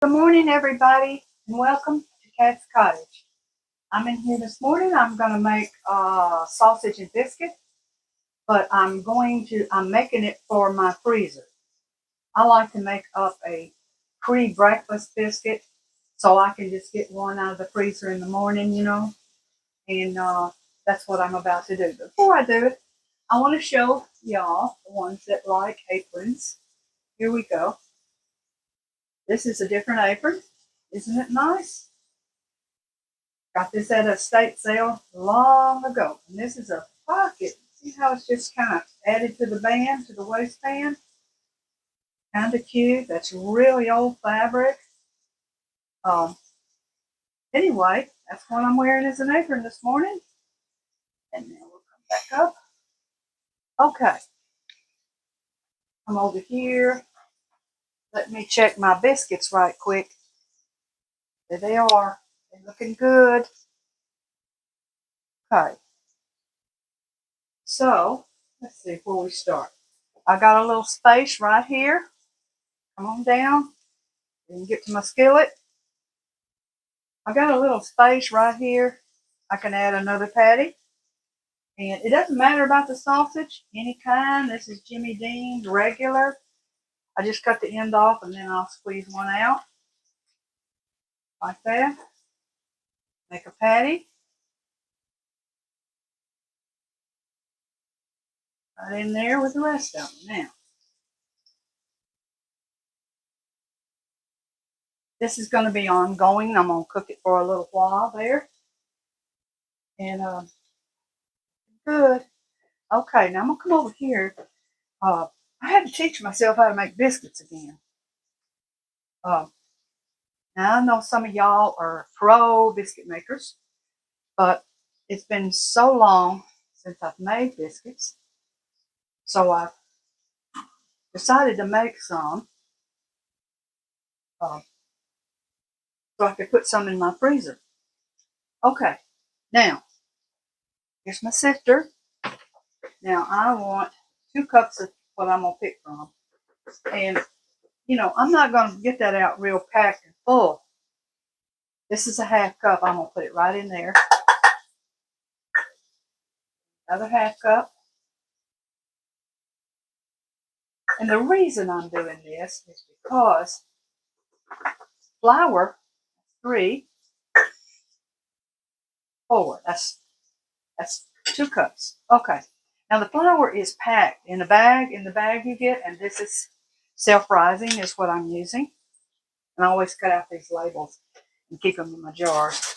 Good morning, everybody, and welcome to Cat's Cottage. I'm in here this morning. I'm going to make sausage and biscuit, but I'm making it for my freezer. I like to make up a pre-breakfast biscuit so I can just get one out of the freezer in the morning, and that's what I'm about to do. Before I do it, I want to show y'all the ones that like aprons. Here we go. This is a different apron. Isn't it nice? Got this at a estate sale long ago. And this is a pocket. See how it's just kind of added to the band, to the waistband? Kind of cute. That's really old fabric. Um, anyway, that's what I'm wearing as an apron this morning. And then we'll come back up. Okay. Come over here. Let me check my biscuits right quick. There they are. They're looking good. Okay. So, let's see where we start. I got a little space right here. Come on down. And get to my skillet. I got a little space right here. I can add another patty. And it doesn't matter about the sausage, any kind. This is Jimmy Dean's regular. I just cut the end off and then I'll squeeze one out. Like that. Make a patty. Right in there with the rest of them. Now, this is going to be ongoing. I'm going to cook it for a little while there. And good. Okay, now I'm going to come over here. I had to teach myself how to make biscuits again. Now I know some of y'all are pro biscuit makers, but it's been so long since I've made biscuits, so I've decided to make some so I could put some in my freezer. Okay, now here's my sifter. Now I want 2 cups of what I'm going to pick from, and I'm not going to get that out real packed and full. This is a half cup. I'm going to put it right in there. Another half cup. And the reason I'm doing this is because flour, 3, 4. That's 2 cups. Okay. Now the flour is packed in a bag. In the bag you get, and this is self-rising is what I'm using. And I always cut out these labels and keep them in my jars.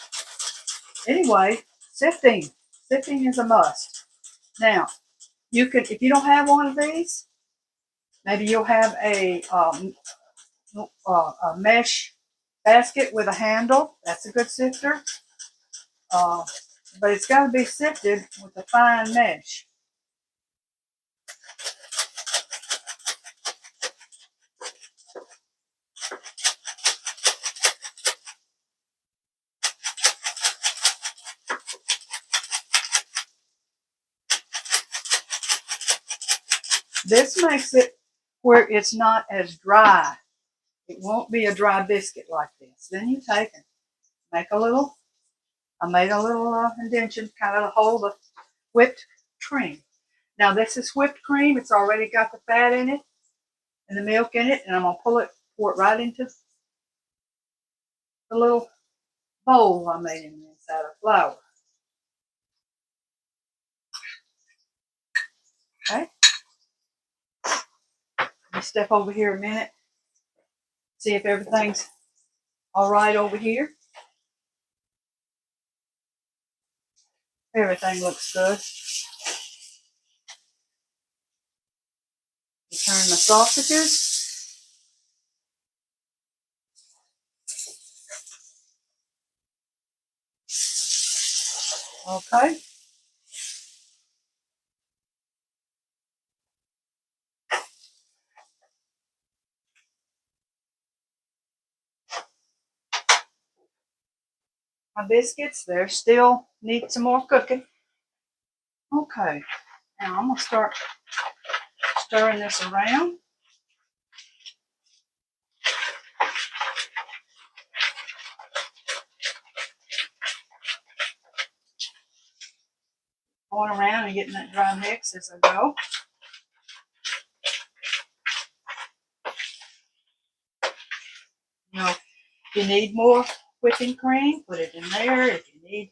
Anyway, sifting. Sifting is a must. Now, you can, if you don't have one of these, maybe you'll have a mesh basket with a handle. That's a good sifter. But it's got to be sifted with a fine mesh. This makes it where it's not as dry. It won't be a dry biscuit like this. Then you take and make a little, I made a little indention kind of to hold the whipped cream. Now this is whipped cream. It's already got the fat in it and the milk in it. And I'm going to pour it right into the little bowl I made in the inside of flour. Okay. Let me step over here a minute. See if everything's all right over here. Everything looks good. Turn the sausages. Okay. My biscuits, they still need some more cooking. Okay. Now I'm going to start stirring this around. going around and getting that dry mix as I go. You know, if you need more whipping cream, put it in there. If you need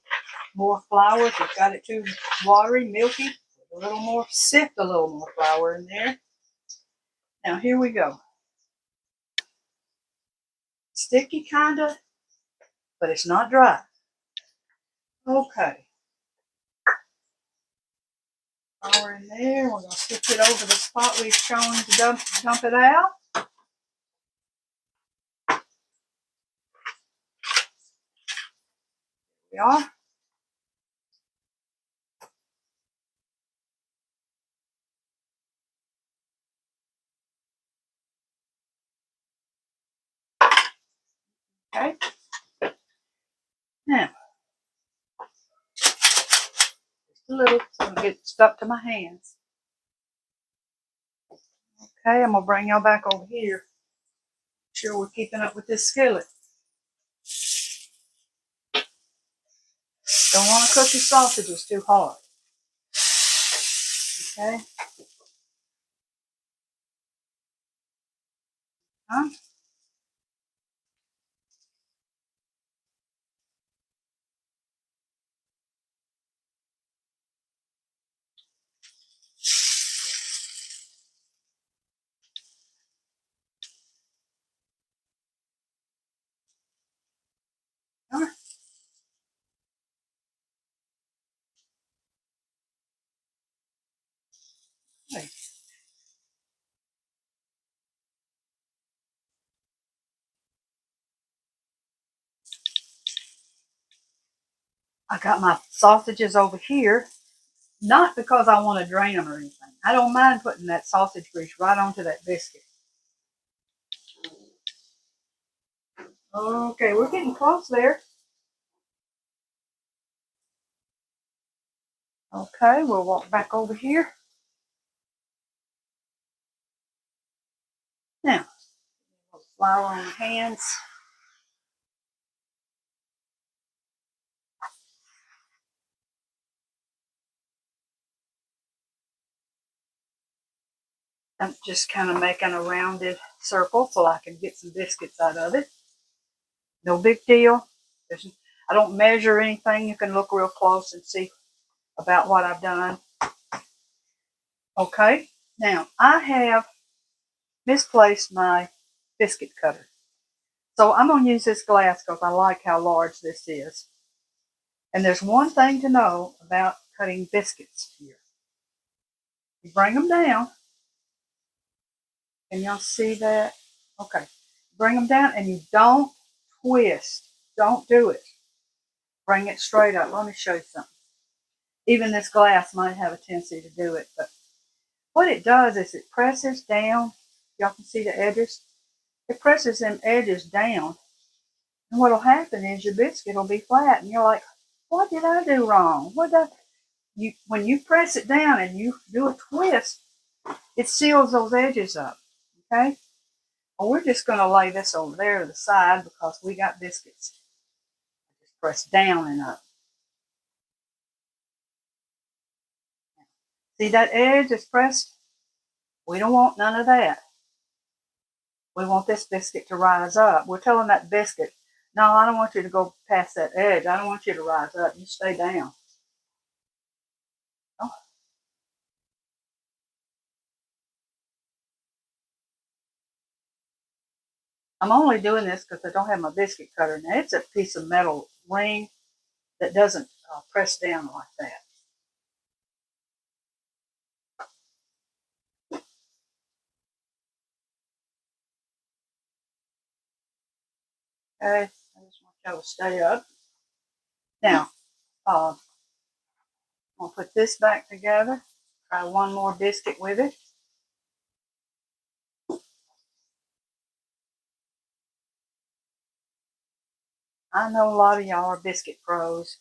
more flour, if you've got it too watery, milky, put a little more, sift a little more flour in there. Now here we go. Sticky kinda, but it's not dry. Okay. Flour in there. We're gonna stick it over the spot we've shown to dump it out. We are. Okay. Now, just a little so it'll get stuck to my hands. Okay, I'm gonna bring y'all back over here. Make sure we're keeping up with this skillet. Don't want to cook your sausages too hard. Okay. Huh? Huh? Hey. I got my sausages over here, not because I want to drain them or anything. I don't mind putting that sausage grease right onto that biscuit. Okay, we're getting close there. Okay, we'll walk back over here. Now, flour on the hands. I'm just kind of making a rounded circle so I can get some biscuits out of it. No big deal. I don't measure anything. You can look real close and see about what I've done. Okay, now I have misplaced my biscuit cutter. So I'm going to use this glass because I like how large this is. And there's one thing to know about cutting biscuits here. You bring them down. Can y'all see that? Okay. Bring them down and you don't twist. Don't do it. Bring it straight up. Let me show you something. Even this glass might have a tendency to do it, but what it does is it presses down. Y'all can see the edges. It presses them edges down. And what'll happen is your biscuit will be flat. And you're like, what did I do wrong? When you press it down and you do a twist, it seals those edges up. Okay? Well, we're just going to lay this over there to the side because we got biscuits. Just press down and up. See that edge is pressed? We don't want none of that. We want this biscuit to rise up. We're telling that biscuit, no, I don't want you to go past that edge. I don't want you to rise up. You stay down. Oh. I'm only doing this because I don't have my biscuit cutter. Now, it's a piece of metal ring that doesn't press down like that. Okay, I just want y'all to stay up. Now, I'm going to put this back together. Try one more biscuit with it. I know a lot of y'all are biscuit pros.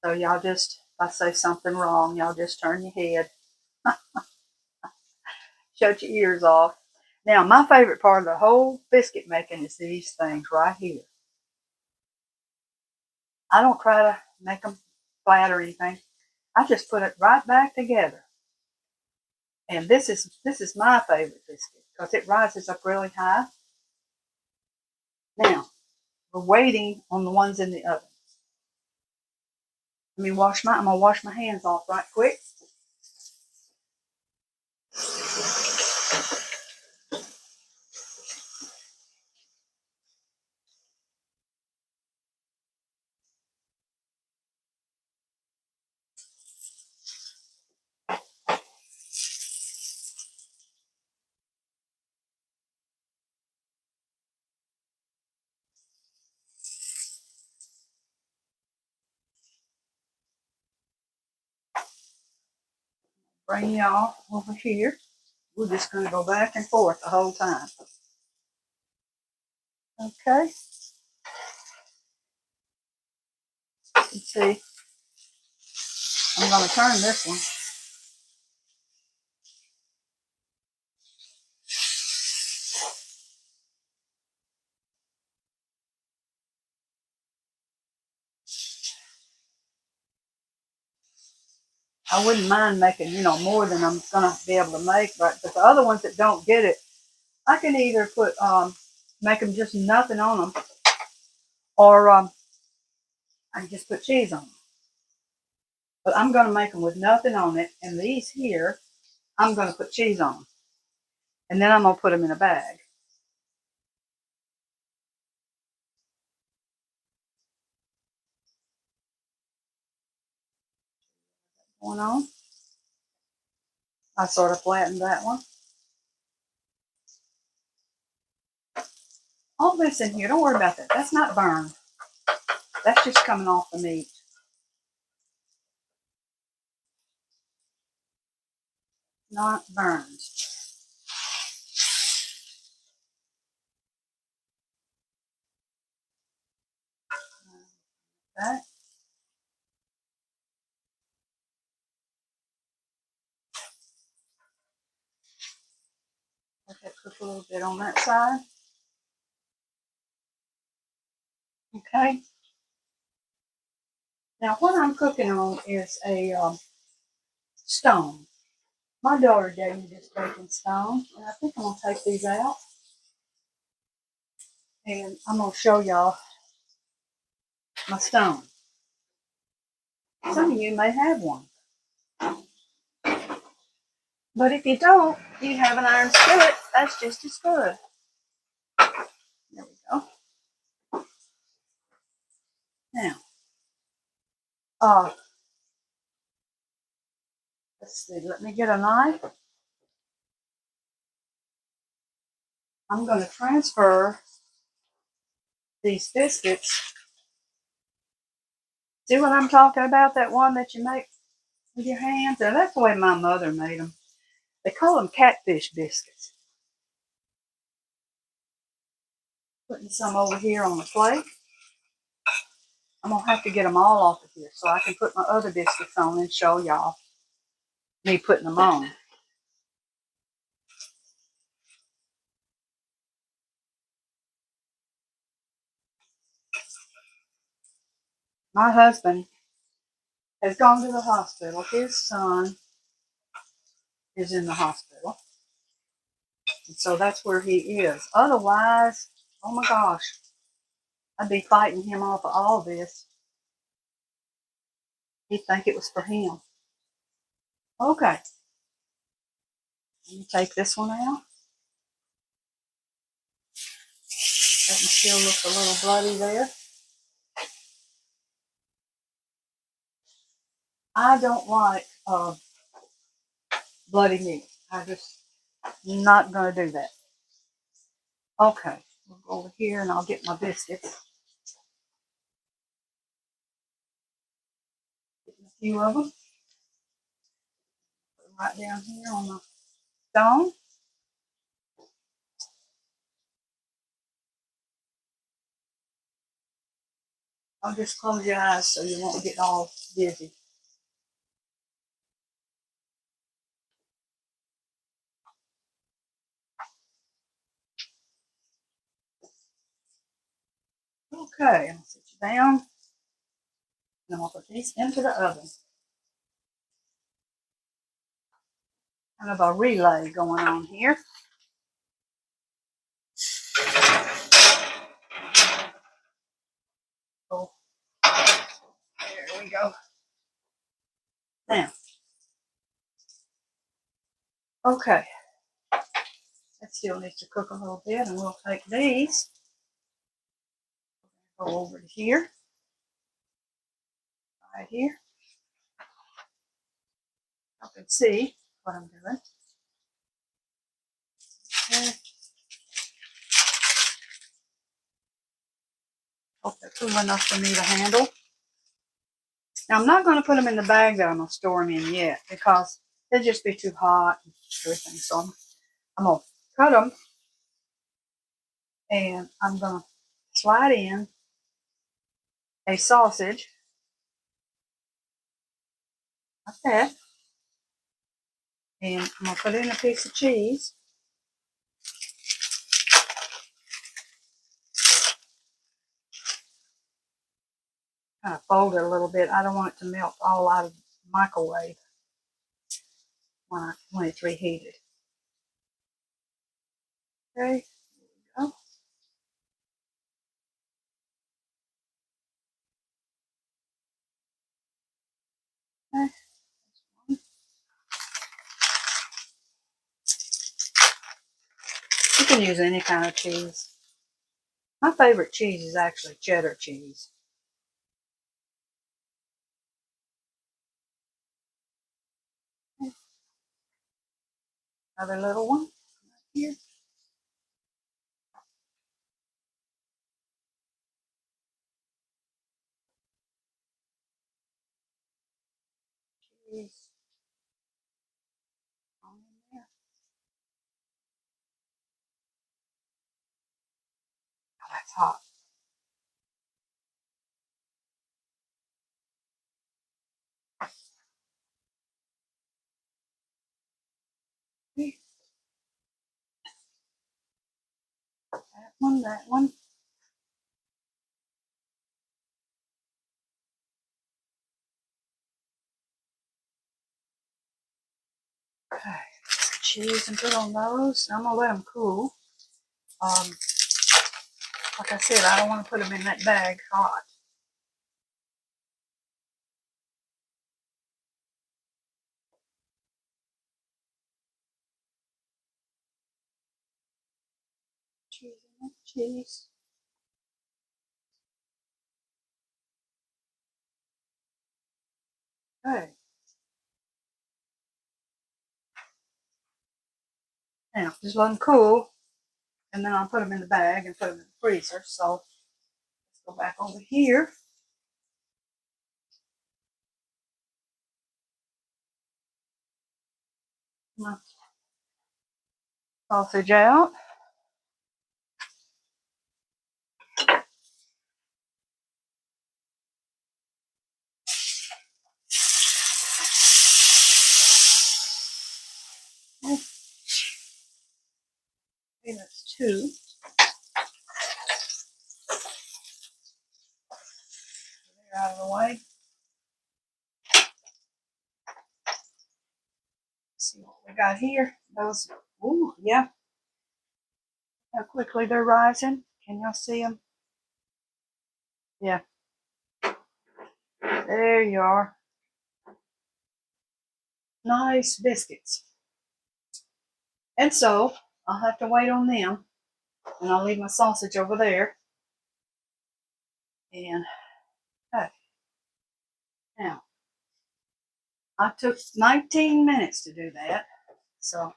So y'all just, if I say something wrong, y'all just turn your head. Shut your ears off. Now, my favorite part of the whole biscuit making is these things right here. I don't try to make them flat or anything. I just put it right back together. And this is my favorite biscuit because it rises up really high. Now, we're waiting on the ones in the oven. I'm gonna wash my hands off right quick. Bring y'all over here. We're just gonna go back and forth the whole time. Okay. Let's see. I'm gonna turn this one. I wouldn't mind making, more than I'm gonna be able to make, but the other ones that don't get it, I can either make them just nothing on them, or I can just put cheese on them. But I'm gonna make them with nothing on it, and these here, I'm gonna put cheese on them, and then I'm gonna put them in a bag. Going on. I sort of flattened that one. All this in here, don't worry about that. That's not burned. That's just coming off the meat. Not burned. That. Let that cook a little bit on that side. Okay. Now what I'm cooking on is a stone. My daughter gave me this baking stone, and I think I'm gonna take these out, and I'm gonna show y'all my stone. Some of you may have one, but if you don't, you have an iron skillet. That's just as good. There we go. Now, uh, let's see. Let me get a knife. I'm going to transfer these biscuits. See what I'm talking about? That one that you make with your hands? And that's the way my mother made them. They call them catfish biscuits. Putting some over here on the plate. I'm going to have to get them all off of here so I can put my other biscuits on and show y'all me putting them on. My husband has gone to the hospital. His son is in the hospital. And so that's where he is. Otherwise, oh my gosh, I'd be fighting him off of all this. He'd think it was for him. Okay. Let me take this one out. That one still looks a little bloody there. I don't like bloody meat. I just not going to do that. Okay. We'll go over here and I'll get my biscuits. Getting a few of them. Put them right down here on the stone. I'll just close your eyes so you won't get all dizzy. Okay, I'll sit you down. And I'll put these into the oven. kind of a relay going on here. Oh, there we go. Now, okay, that still needs to cook a little bit, and we'll take these, go over to here, right here. I can see what I'm doing. Okay. Hope they're cool enough for me to handle. Now, I'm not going to put them in the bag that I'm going to store them in yet because they'll just be too hot and everything. So I'm going to cut them, and I'm going to slide in a sausage like that. And I'm going to put in a piece of cheese. Kind of fold it a little bit. I don't want it to melt all out of the microwave when it's reheated. Okay, here we go. Okay. You can use any kind of cheese. My favorite cheese is actually cheddar cheese. Okay. Another little one right here. Cheese on in there. Oh, that's hot. Okay. That one, that one. Okay. Cheese and put on those. I'm going to let them cool. Like I said, I don't want to put them in that bag hot. Cheese in it, cheese. Okay. Now, just let them cool, and then I'll put them in the bag and put them in the freezer. So let's go back over here. My sausage out. Okay, that's two. They're out of the way. Let's see what we got here. Those, ooh, yeah. How quickly they're rising. Can y'all see them? Yeah. There you are. Nice biscuits. And so I'll have to wait on them. And I'll leave my sausage over there. And okay. Now, I took 19 minutes to do that. So I'm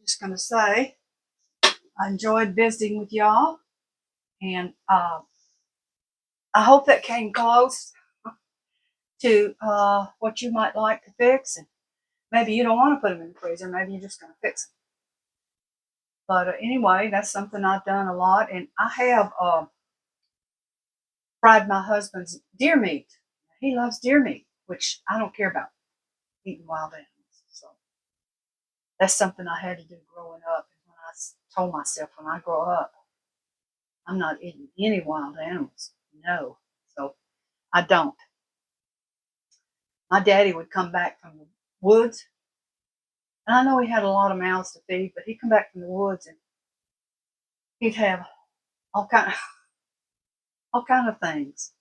just going to say I enjoyed visiting with y'all. And I hope that came close to what you might like to fix. And maybe you don't want to put them in the freezer. Maybe you're just going to fix them. But anyway, that's something I've done a lot. And I have fried my husband's deer meat. He loves deer meat, which I don't care about eating wild animals. So that's something I had to do growing up. And when I told myself when I grow up, I'm not eating any wild animals. No. So I don't. My daddy would come back from the woods And I know he had a lot of mouths to feed, but he'd come back from the woods and he'd have all kind of all kind of things.